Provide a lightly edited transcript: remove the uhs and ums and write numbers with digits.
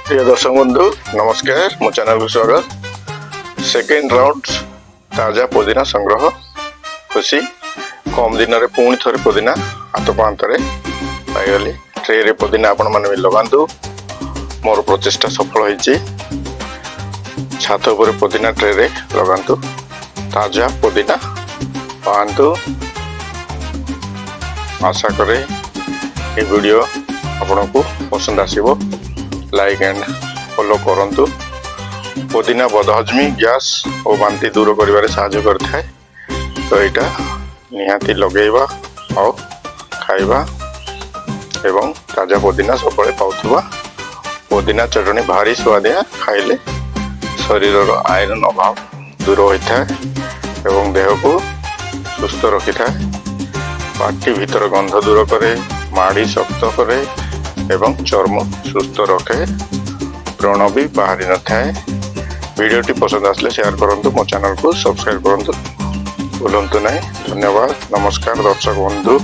प्रिय दर्शक बंधु नमस्कार मो चैनल को स्वागत। सेकेंड राउंड ताजा पुदीना संग्रह खुशी कम दिन में पुणी थे पुदीना हाथ पांतरे पाईगली ट्रे रे पुदीना आपण मैंने भी लगातु। मोर प्रचेषा सफल होती। छात उपर पुदीना ट्रे रे लगातु ताजा पुदीना पातु। आशा करे ये वीडियो आपण को पसंद आसीबो। लाइक एंड फॉलो करंतु। पुदीना बदहजमी गैस और बांति दूर करिवारे सहायता करथाय। तो एटा निहाती लगेइबा और खाइबा एवं ताजा पुदीना सबले पाउथबा। पुदीना चटनी भारी स्वादिया खाइले शरीर आयरन अभाव दूर होता है एवं देह को सुस्थ रखी था। पाटी भीतर गंध दूर करे, माड़ी शक्त करे एवं चर्म सुस्थ रखे, व्रण भी बाहरी न थाए। वीडियोटी पसंद आसले शेयर करंतु, मो चैनल को सब्सक्राइब करंतु भूलंतु नहीं। धन्यवाद। नमस्कार दर्शक बंधु।